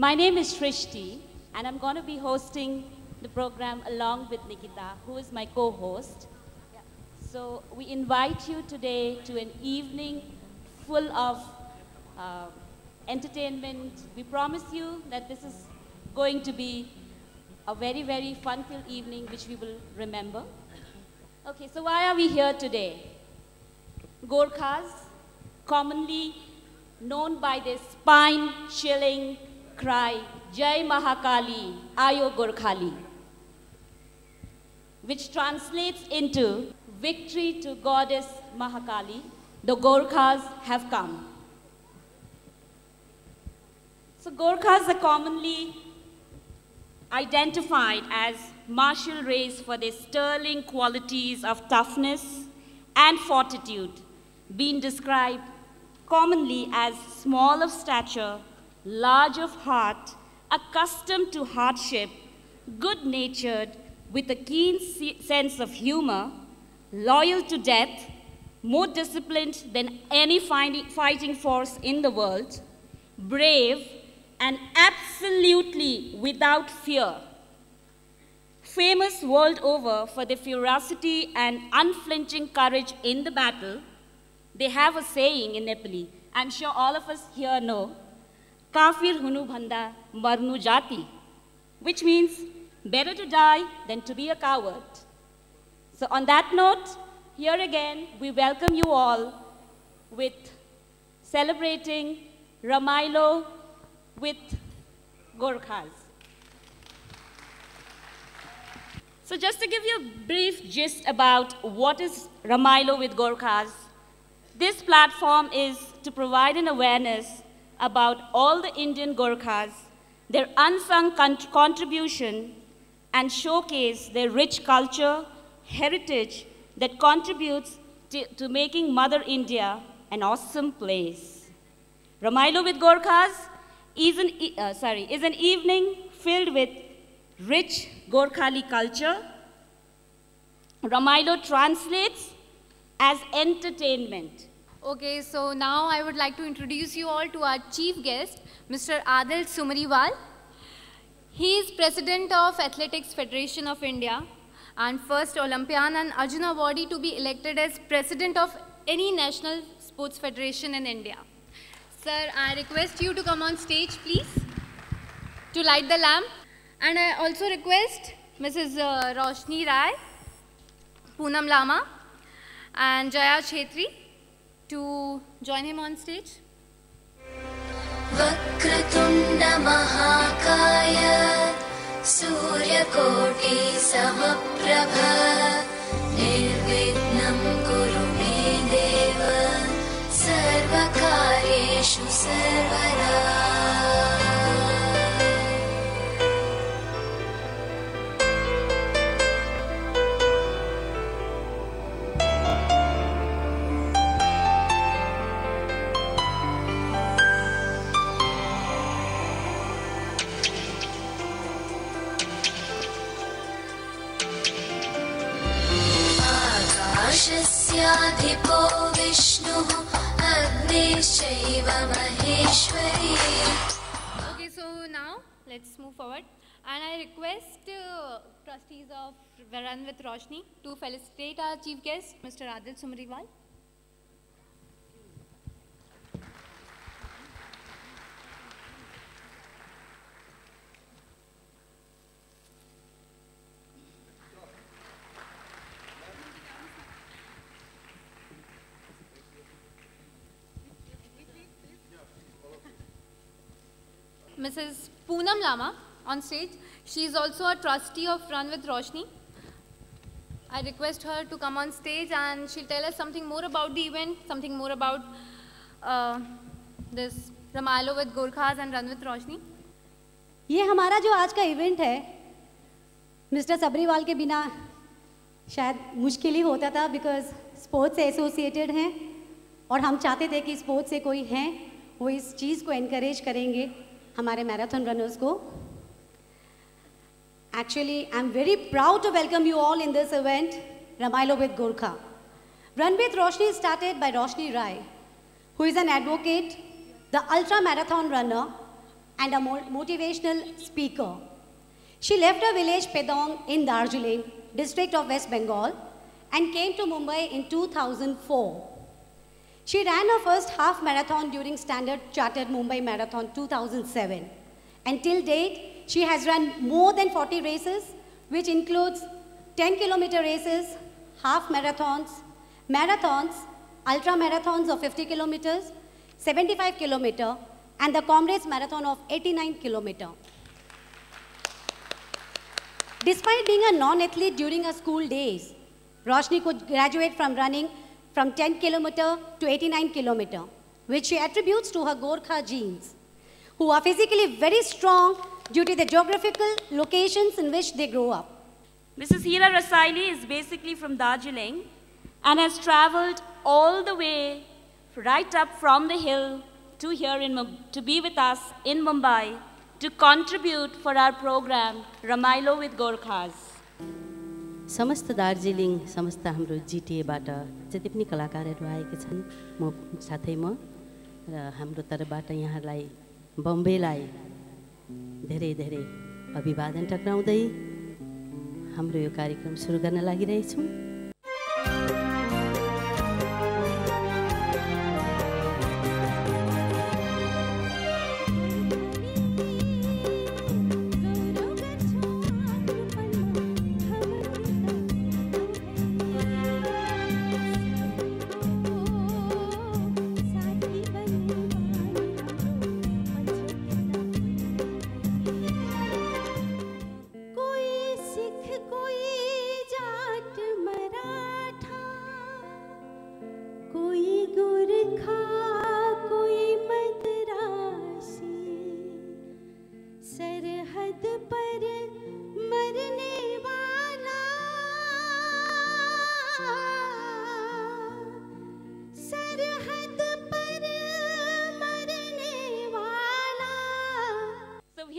My name is Shrishti, and I'm going to be hosting the program along with Nikita, who is my co-host. So we invite you today to an evening full of entertainment. We promise you that this is going to be a very, very fun-filled evening, which we will remember. Okay, so why are we here today? Gorkhas, commonly known by their spine-chilling cry, Jai Mahakali, Ayo Gorkhali, which translates into victory to Goddess Mahakali, the Gorkhas have come. So Gorkhas are commonly identified as martial race for their sterling qualities of toughness and fortitude, being described commonly as small of stature, large of heart, accustomed to hardship, good-natured, with a keen sense of humor, loyal to death, more disciplined than any fighting force in the world, brave, and absolutely without fear. Famous world over for their ferocity and unflinching courage in the battle, they have a saying in Nepali, I'm sure all of us here know, Kafir hunu bhanda marnu jati, which means better to die than to be a coward. So on that note, here again, we welcome you all with celebrating Ramailo with Gorkhas. So just to give you a brief gist about what is Ramailo with Gorkhas, this platform is to provide an awareness about all the Indian Gorkhas, their unsung contribution, and showcase their rich culture, heritage that contributes to making Mother India an awesome place. Ramailo with Gorkhas is an evening filled with rich Gorkhali culture. Ramailo translates as entertainment. Okay, so now I would like to introduce you all to our chief guest, Mr. Adil Sumriwal. He is President of Athletics Federation of India and first Olympian and Arjuna Awardee to be elected as President of any national sports federation in India. Sir, I request you to come on stage, please, to light the lamp. And I also request Mrs. Roshni Rai, Poonam Lama, and Jaya Chetri to join him on stage. Vakratunda Mahakaya Suryakoti Samaprabha Nirvignam Kuru Me Deva Sarvakaryeshu Sarvada. आकाशस्याधिपो विष्णुः अग्निश्चैव Maheshwari. Okay, so now let's move forward. And I request trustees of Run with Roshni to felicitate our chief guest, Mr. Adil Sumriwal. Mrs. Poonam Lama on stage. She is also a trustee of Run with Roshni. I request her to come on stage and she'll tell us something more about the event, something more about this Ramailo with Gorkhas and Run with Roshni. ये हमारा जो आज का event है mister सबरीवाल के बिना शायद मुश्किल ही होता था बिकॉज स्पोर्ट्स से एसोसिएटेड हैं और हम चाहते थे कि स्पोर्ट्स से कोई हैं वो इस चीज़ को एनकरेज करेंगे हमारे मैराथन रनर्स को. Actually, I'm very proud to welcome you all in this event, Ramailo with Gorkha. Run with Roshni is started by Roshni Rai, who is an advocate, the ultra marathon runner, and a motivational speaker. She left her village Pedong in Darjeeling, district of West Bengal, and came to Mumbai in 2004. She ran her first half marathon during Standard Chartered Mumbai Marathon 2007. And till date, she has run more than 40 races, which includes 10-kilometer races, half marathons, marathons, ultra marathons of 50 kilometers, 75 kilometer, and the Comrades Marathon of 89 kilometer. Despite being a non-athlete during her school days, Roshni could graduate from running from 10 kilometer to 89 kilometer, which she attributes to her Gorkha genes, who are physically very strong due to the geographical locations in which they grow up. Mrs. Hira Rasaili is basically from Darjeeling and has traveled all the way right up from the hill to here to be with us in Mumbai to contribute for our program, Ramailo with Gorkhas. समस्त दार्जिलिङ समस्त हाम्रो जिटिएबाट जति पनि कलाकारहरू आएका छन् म साथै म र हाम्रो तर्फबाट यहाँलाई बम्बेलाई धेरै धेरै अभिवादन टक्राउँदै हाम्रो यो कार्यक्रम सुरु गर्न लागिरहेछौँ।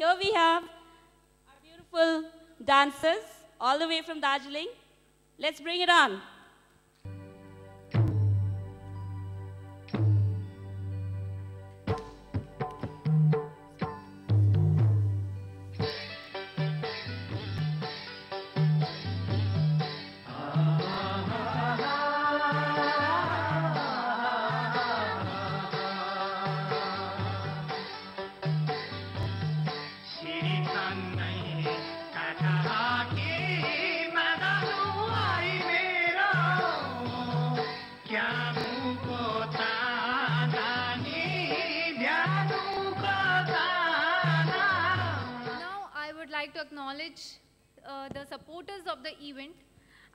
Here we have our beautiful dancers all the way from Darjeeling. Let's bring it on. To acknowledge the supporters of the event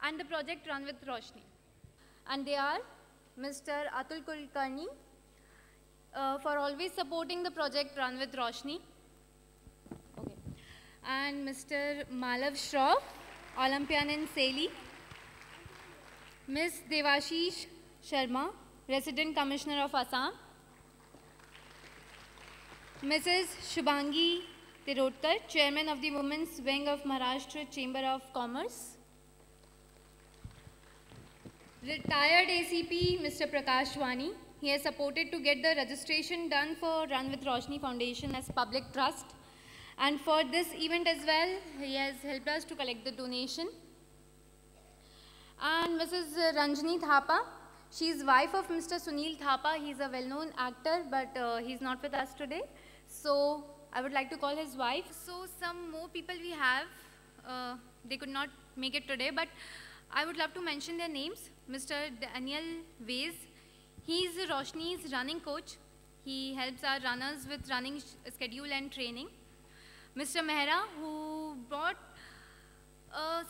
and the project Run with Roshni. And they are Mr. Atul Kulkarni for always supporting the project Run with Roshni. Okay. And Mr. Malav Shroff, Olympian in Seli. Ms. Devashish Sharma, Resident Commissioner of Assam. Mrs. Shubhangi Tirotkar, Chairman of the Women's Wing of Maharashtra Chamber of Commerce. Retired ACP, Mr. Prakash Wani. He has supported to get the registration done for Run with Roshni Foundation as public trust. And for this event as well, he has helped us to collect the donation. And Mrs. Ranjani Thapa, she is wife of Mr. Sunil Thapa. He is a well-known actor, but he is not with us today. So I would like to call his wife. So some more people we have, they could not make it today, but I would love to mention their names. Mr. Daniel Vaiz, he is Roshni's running coach. He helps our runners with running schedule and training. Mr. Mehra, who brought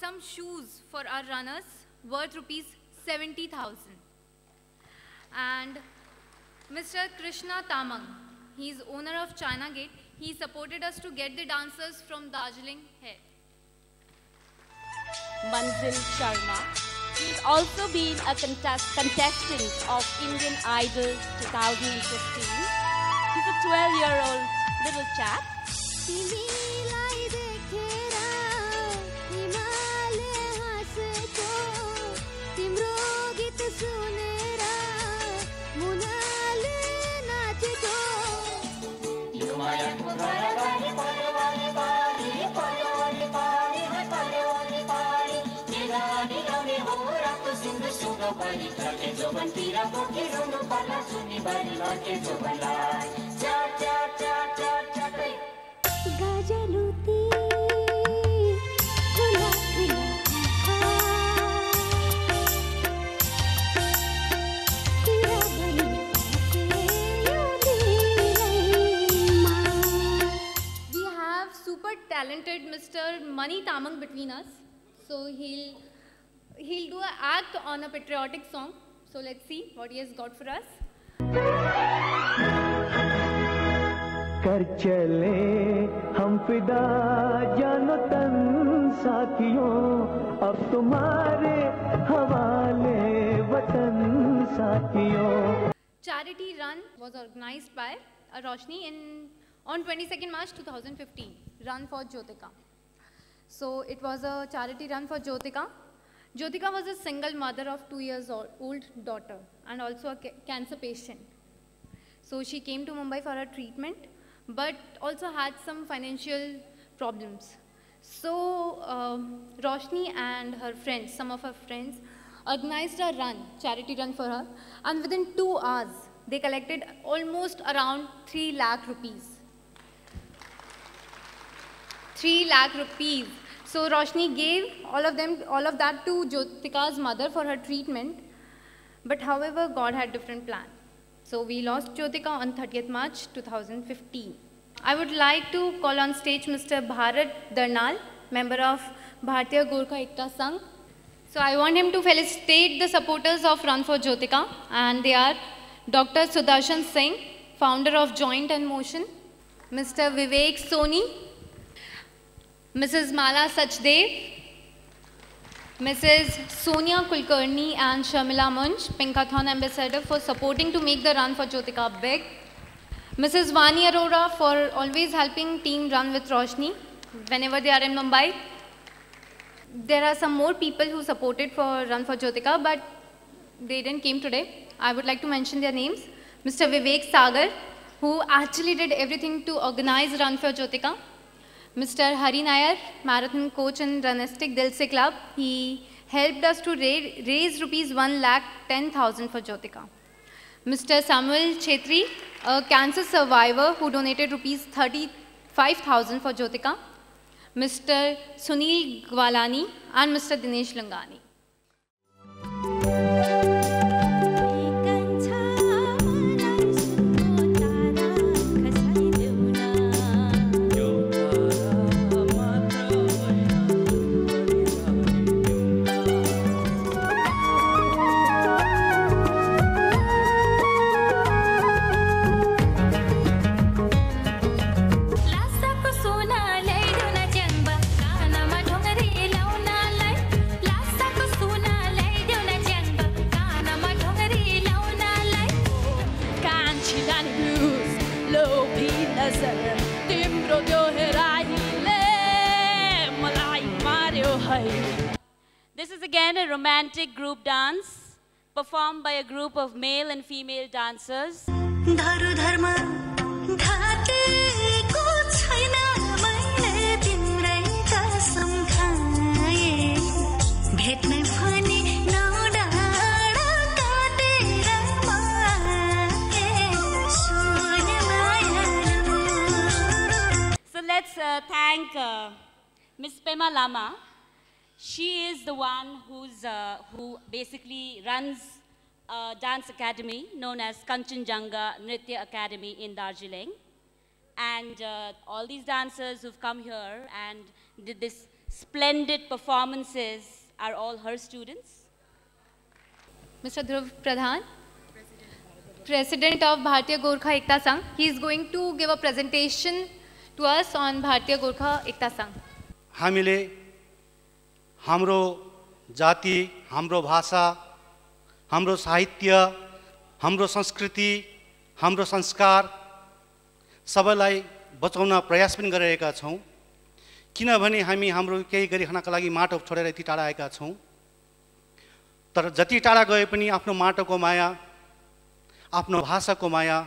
some shoes for our runners worth rupees 70,000. And Mr. Krishna Tamang, he is owner of China Gate. He supported us to get the dancers from Darjeeling here. Manzil Sharma. He's also been a contestant of Indian Idol 2015. He's a 12-year-old little chap. Maya गजलुती talented Mr. Mani Tamang between us. So he'll do an act on a patriotic song. So let's see what he has got for us. कर चले हम फिदा जानो तन साथियों अब तुम्हारे हवाले वतन साथियों. Charity run was organized by Roshni on 22nd March 2015, Run for Jyotika. So it was a charity run for Jyotika. Jyotika was a single mother of 2 years old daughter and also a cancer patient. So she came to Mumbai for her treatment, but also had some financial problems. So Roshni and her friends, some of her friends, organized a run, charity run for her, and within 2 hours, they collected almost around 3 lakh rupees. 3 lakh rupees. So Roshni gave all of that to Jyotika's mother for her treatment. But however, God had different plan. So we lost Jyotika on 30th March 2015. I would like to call on stage Mr. Bharat Darnal, member of Bharatiya Gorkha Ekta Sangh. So I want him to felicitate the supporters of Run for Jyotika, and they are Dr. Sudarshan Singh, founder of Joint and Motion, Mr. Vivek Soni, Mrs. Mala Sachdev, Mrs. Sonia Kulkarni and Sharmila Munch, Pinkathon Ambassador, for supporting to make the Run for Jyotika big. Mrs. Vani Arora for always helping team Run with Roshni whenever they are in Mumbai. There are some more people who supported for Run for Jyotika, but they didn't came today. I would like to mention their names. Mr. Vivek Sagar, who actually did everything to organize Run for Jyotika. Mr. Hari Nair, marathon coach in Runastic Dil Se Club. He helped us to raise rupees 1,10,000 for Jyotika. Mr. Samuel Chetri, a cancer survivor who donated rupees 35,000 for Jyotika. Mr. Sunil Gwalani and Mr. Dinesh Langani. This is again a romantic group dance performed by a group of male and female dancers. So let's thank Ms. Pema Lama. She is the one who basically runs a dance academy known as Kanchenjunga Nritya Academy in Darjeeling. And all these dancers who've come here and did this splendid performances are all her students. Mr. Dhruv Pradhan, President of Bharatiya Gorkha Ekta Sangh. He is going to give a presentation to us on Bharatiya Gorkha Ekta Sangh. हामीले हाम्रो जाति, हाम्रो भाषा, हाम्रो साहित्य, हाम्रो संस्कृति, हाम्रो संस्कार सबैलाई बचाउन प्रयास पनि गरिरहेका छौं। किनभने हामी हाम्रो केही गरी खानका लागि माटो छोडेर यति टाढा आएका छौं। तर जति टाढा गए पनि आफ्नो माटोको माया, आफ्नो भाषाको माया,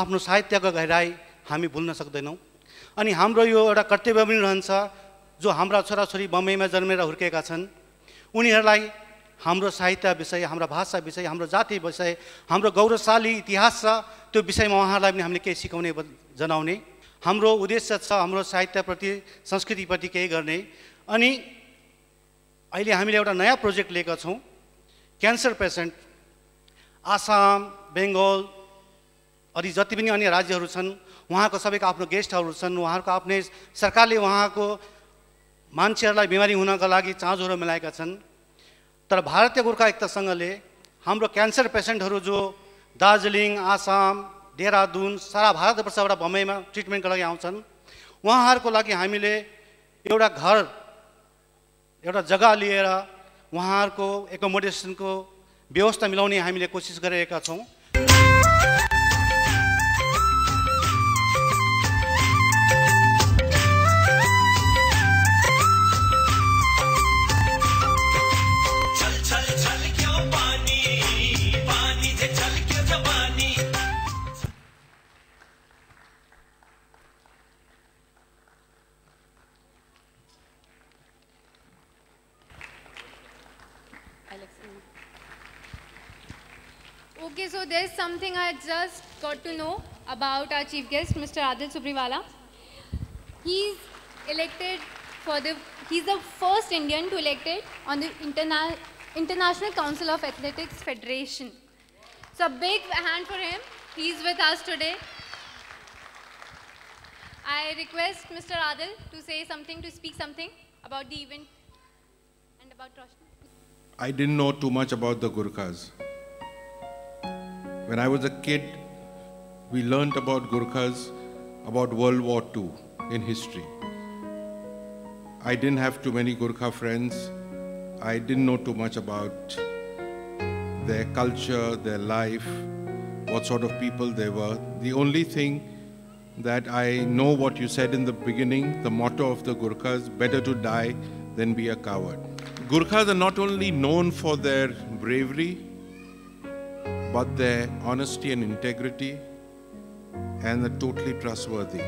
आफ्नो साहित्यको गहिराई हामी भुल्न सक्दैनौं। अनि हाम्रो यो एउटा कर्तव्य पनि रहन्छ, जो हाम्रा छोराछोरी बम्बईमा जन्मेर हुर्केका छन् उनीहरूलाई हाम्रो साहित्य विषय, हाम्रो भाषा विषय, हाम्रो जाति विषय, हाम्रो गौरवशाली इतिहास छ, त्यो विषयमा उहाँहरूलाई पनि हामीले केही सिकाउने जनाउने हाम्रो उद्देश्य छ। हाम्रो साहित्यप्रति, संस्कृतिप्रति केही गर्ने। अनि अहिले हामीले एउटा नयाँ प्रोजेक्ट लिएका छौँ। क्यान्सर पेसेन्ट आसाम, बेङ्गल अनि जति पनि अन्य राज्यहरू छन्, उहाँको सबैको आफ्नो गेस्ट हाउसहरू छन्। उहाँहरूको आफ्नै सरकारले उहाँको मान्छेहरूलाई बिमारी हुनको लागि चाँजोहरू मिलाएका छन्। तर भारतीय गोर्खा एकता सङ्घले हाम्रो क्यान्सर पेसेन्टहरू जो दार्जिलिङ, आसाम, देहरादुन, सारा भारतवर्षबाट बम्बईमा ट्रिटमेन्टको लागि आउँछन्, उहाँहरूको लागि हामीले एउटा घर, एउटा जग्गा लिएर उहाँहरूको एकोमोडेसनको व्यवस्था मिलाउने हामीले कोसिस गरिरहेका छौँ। Okay, so there's something I just got to know about our chief guest, Mr. Adil Subriwala. He's the first Indian to elected on the International Council of Athletics Federation. So a big hand for him. He's with us today. I request Mr. Adil to say something, to speak something about the event and about Roshni. I didn't know too much about the Gurkhas. When I was a kid, we learned about Gurkhas about World War II in history. I didn't have too many Gurkha friends. I didn't know too much about their culture, their life, what sort of people they were. The only thing that I know what you said in the beginning, the motto of the Gurkhas, better to die than be a coward. Gurkhas are not only known for their bravery, but their honesty and integrity, and they're totally trustworthy.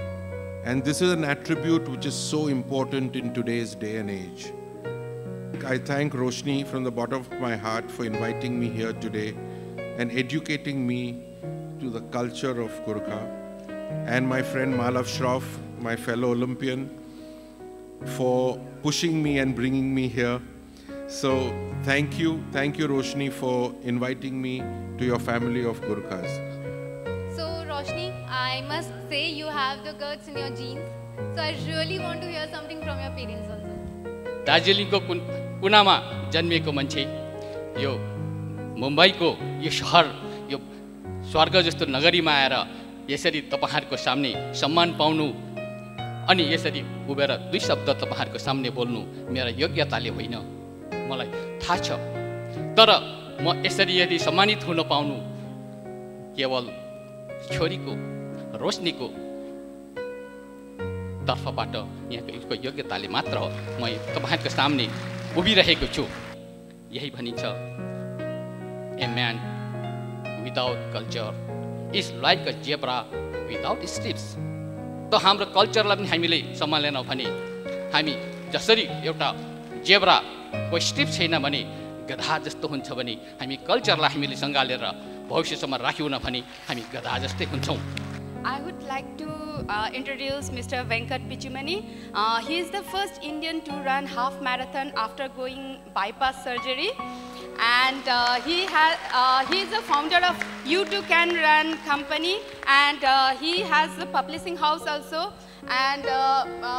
And this is an attribute which is so important in today's day and age. I thank Roshni from the bottom of my heart for inviting me here today and educating me to the culture of Gurkha, and my friend Malav Shroff, my fellow Olympian, for pushing me and bringing me here. So thank you Roshni for inviting me to your family of Gurkhas. So Roshni, I must say you have the guts in your genes. So I really want to hear something from your parents also. Darjeeling को कुनामा जन्मिएको मान्छे, यो मुम्बई को यो शहर, यो स्वर्ग जस्तो नगरीमा आएर यसरी तपाईहरुको सामने सम्मान पाउनु अनि यसरी उभिएर दुई शब्द तपाईहरुको सामने बोल्नु मेरो योग्यताले होइन, मलाई थाहा छ। तर म यसरी यदि सम्मानित हुन पाउनु केवल छोरीको रोशनीको तर्फबाट यहाँको योग्यताले मात्र हो। म तपाईहरुको सामने उभिरहेको छु। यही भनिन्छ, a man without culture is like a zebra without strips. तो हाम्रो कल्चरलाई पनि हामीले सम्हालेनौं भने, हामी जसरी एउटा जेब्रा को स्ट्रिप छैन भने गधा जस्तो हुन्छ भने, हामी कल्चरलाई हामीले सँगालेर भविष्यसम्म राख्यौं भने हामी गधा जस्तै हुन्छौं। I would like to introduce Mr. Venkat Pichumani. He is the first Indian to run half marathon after going bypass surgery, and he is the founder of You Too Can Run company, and he has a publishing house also. And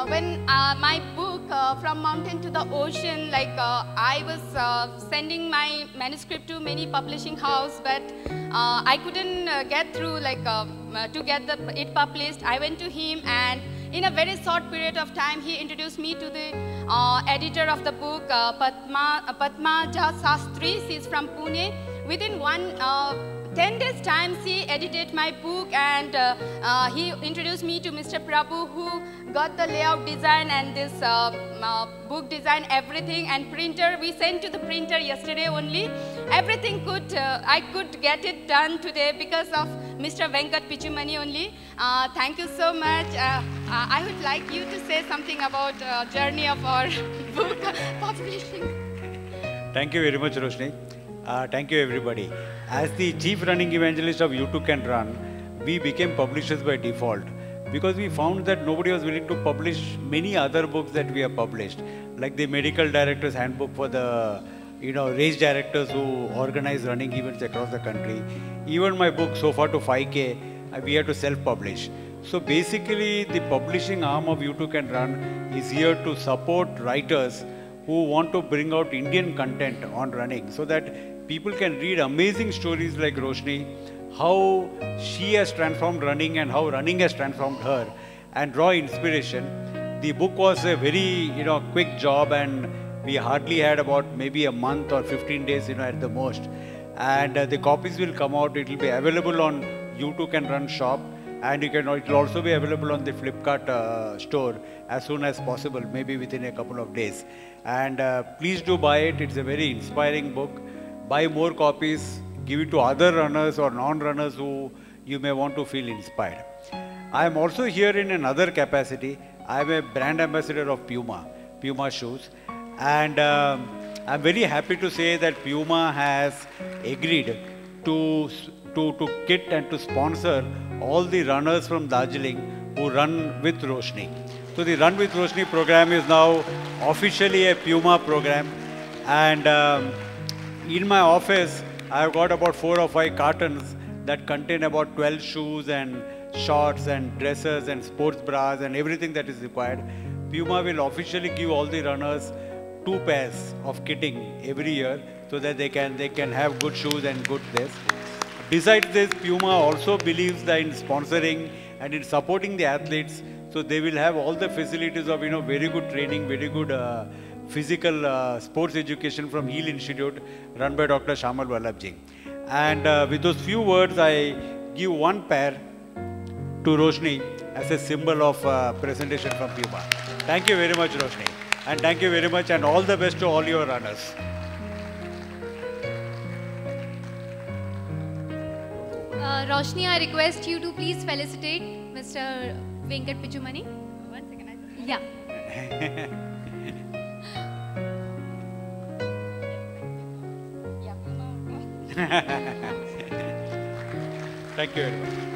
when my book From Mountain to the Ocean, I was sending my manuscript to many publishing house, but I couldn't get through to get it published. I went to him, and in a very short period of time he introduced me to the editor of the book, Padmaja Sastry. She is from Pune. Within 10 days time she edited my book, and he introduced me to Mr. Prabhu, who got the layout design and this book design, everything, and printer. We sent to the printer yesterday only. Everything I could get it done today because of Mr. Venkat Pichumani only. Thank you so much. I would like you to say something about journey of our book publishing. Thank you very much, Roshni. Thank you, everybody. As the chief running evangelist of You Too Can Run, we became publishers by default because we found that nobody was willing to publish many other books that we have published, like the Medical Director's Handbook for the race directors who organize running events across the country. Even my book, So Far to 5K, we had to self-publish. So basically, the publishing arm of You Too Can Run is here to support writers who want to bring out Indian content on running so that people can read amazing stories like Roshni, how she has transformed running and how running has transformed her, and draw inspiration. The book was a very quick job, and we hardly had about maybe a month or 15 days at the most. And the copies will come out. It will be available on You Too Can Run shop, and it will also be available on the Flipkart store as soon as possible, maybe within a couple of days. And please do buy it. It's a very inspiring book. Buy more copies, give it to other runners or non-runners who you may want to feel inspired. I am also here in another capacity. I am a brand ambassador of Puma shoes. And I'm very happy to say that Puma has agreed to kit and to sponsor all the runners from Darjeeling who run with Roshni. So the Run with Roshni program is now officially a Puma program. And in my office, I've got about 4 or 5 cartons that contain about 12 shoes and shorts and dresses and sports bras and everything that is required. Puma will officially give all the runners 2 pairs of kitting every year so that they can have good shoes and good dress. Besides this, Puma also believes that in sponsoring and in supporting the athletes, so they will have all the facilities of very good training, very good physical sports education from Heal Institute run by Dr. Shamal Vallabhji. And with those few words, I give 1 pair to Roshni as a symbol of presentation from Puma. Thank you very much, Roshni. And thank you very much, and all the best to all your runners. Roshni, I request you to please felicitate Mr. Venkat Pichumani. 1 second. Yeah. Thank you very much.